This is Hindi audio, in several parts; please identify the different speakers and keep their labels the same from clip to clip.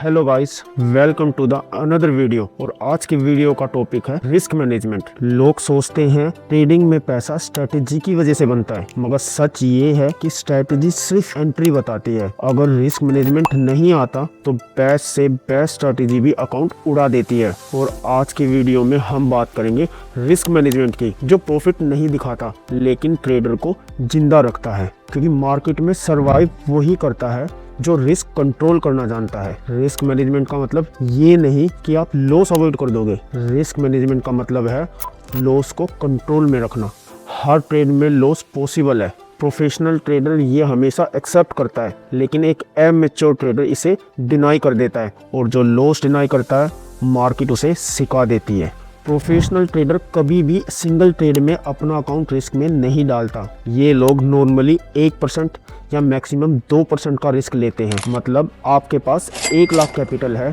Speaker 1: Hello guys, welcome to the another video. और आज की वीडियो का टॉपिक है रिस्क मैनेजमेंट। लोग सोचते हैं ट्रेडिंग में पैसा स्ट्रेटेजी की वजह से बनता है, मगर सच ये है कि स्ट्रेटेजी सिर्फ एंट्री बताती है। अगर रिस्क मैनेजमेंट नहीं आता तो बेस्ट से बेस्ट स्ट्रेटेजी भी अकाउंट उड़ा देती है। और आज की वीडियो में हम बात करेंगे रिस्क मैनेजमेंट की, जो प्रॉफिट नहीं दिखाता लेकिन ट्रेडर को जिंदा रखता है। क्योंकि मार्केट में सर्वाइव वही करता है जो रिस्क कंट्रोल करना जानता है। रिस्क मैनेजमेंट का मतलब ये नहीं कि आप लॉस अवॉइड कर दोगे। रिस्क मैनेजमेंट का मतलब है लॉस को कंट्रोल में रखना। हर ट्रेड में लॉस पॉसिबल है। प्रोफेशनल ट्रेडर ये हमेशा एक्सेप्ट करता है, लेकिन एक एमेच्योर ट्रेडर इसे डिनाई कर देता है। और जो लॉस डिनाई करता है, मार्केट उसे सिखा देती है। प्रोफेशनल ट्रेडर कभी भी सिंगल ट्रेड में अपना अकाउंट रिस्क में नहीं डालता। ये लोग नॉर्मली 1% या मैक्सिमम 2% का रिस्क लेते हैं। मतलब आपके पास 1 लाख कैपिटल है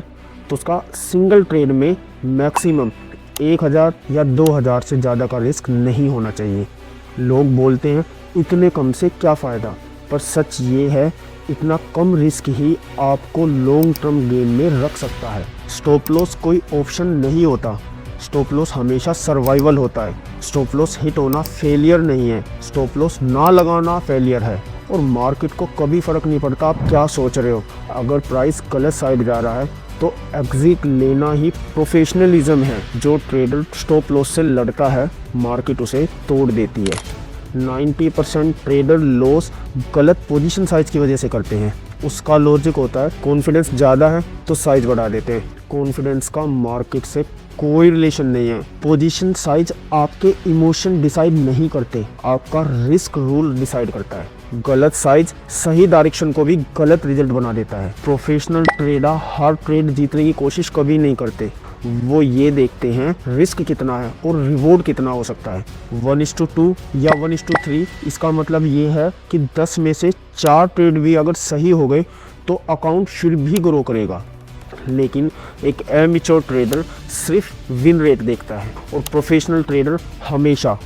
Speaker 1: तो उसका सिंगल ट्रेड में मैक्सिमम 1000 या 2000 से ज़्यादा का रिस्क नहीं होना चाहिए। लोग बोलते हैं इतने कम से क्या फ़ायदा, पर सच ये है इतना कम रिस्क ही आपको लॉन्ग टर्म गेम में रख सकता है। स्टॉप लॉस कोई ऑप्शन नहीं होता। स्टॉप लॉस हमेशा सर्वाइवल होता है। स्टॉप लॉस हिट होना फेलियर नहीं है। स्टॉप लॉस ना लगाना फेलियर है। और मार्केट को कभी फ़र्क नहीं पड़ता आप क्या सोच रहे हो। अगर प्राइस गलत साइड जा रहा है तो एग्जिट लेना ही प्रोफेशनलिज्म है। जो ट्रेडर स्टॉप लॉस से लड़ता है, मार्केट उसे तोड़ देती है। 90% ट्रेडर लॉस गलत पोजीशन साइज की वजह से करते हैं। उसका लॉजिक होता है कॉन्फिडेंस ज़्यादा है तो साइज बढ़ा देते हैं। कॉन्फिडेंस का मार्केट से कोई रिलेशन नहीं है। पोजीशन साइज आपके इमोशन डिसाइड नहीं करते, आपका रिस्क रूल डिसाइड करता है। गलत साइज सही डायरेक्शन को भी गलत रिजल्ट बना देता है। प्रोफेशनल ट्रेडर हर ट्रेड जीतने की कोशिश कभी नहीं करते। वो ये देखते हैं रिस्क कितना है और रिवॉर्ड कितना हो सकता है। 1:2 या 1:3। इसका मतलब ये है कि 10 में से 4 ट्रेड भी अगर सही हो गए तो अकाउंट शुड भी ग्रो करेगा। लेकिन एक एमेच्योर ट्रेडर सिर्फ विन रेट देखता है और प्रोफेशनल ट्रेडर हमेशा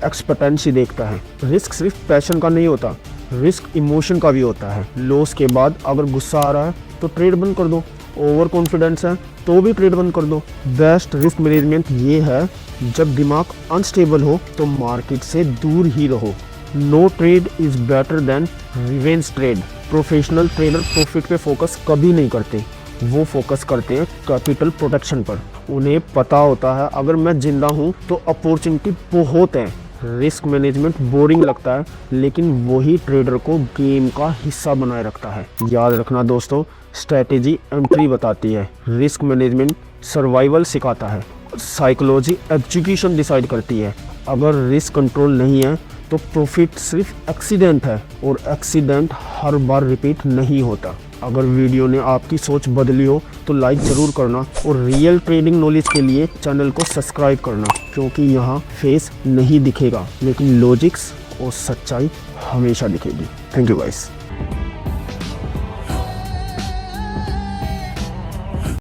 Speaker 1: एक्सपेक्टेंसी देखता है। रिस्क सिर्फ पैशन का नहीं होता, रिस्क इमोशन का भी होता है। लॉस के बाद अगर गुस्सा आ रहा है तो ट्रेड बंद कर दो। ओवर कॉन्फिडेंस है तो भी ट्रेड बंद कर दो। बेस्ट रिस्क मैनेजमेंट ये है जब दिमाग अनस्टेबल हो तो मार्केट से दूर ही रहो। No trade is better than revenge trade. Professional trader profit पे फोकस कभी नहीं करते, वो फोकस करते हैं कैपिटल प्रोटेक्शन पर। उन्हें पता होता है अगर मैं जिंदा हूँ तो अपॉर्चुनिटी बहुत है। रिस्क मैनेजमेंट बोरिंग लगता है, लेकिन वही ट्रेडर को गेम का हिस्सा बनाए रखता है। याद रखना दोस्तों, स्ट्रेटेजी एंट्री बताती है, रिस्क मैनेजमेंट सर्वाइवल सिखाता है, साइकोलॉजी एग्जीक्यूशन डिसाइड करती है। अगर रिस्क कंट्रोल नहीं है तो प्रॉफिट सिर्फ एक्सीडेंट है, और एक्सीडेंट हर बार रिपीट नहीं होता। अगर वीडियो ने आपकी सोच बदली हो तो लाइक ज़रूर करना, और रियल ट्रेडिंग नॉलेज के लिए चैनल को सब्सक्राइब करना, क्योंकि यहाँ फेस नहीं दिखेगा लेकिन लॉजिक्स और सच्चाई हमेशा दिखेगी। Thank you guys.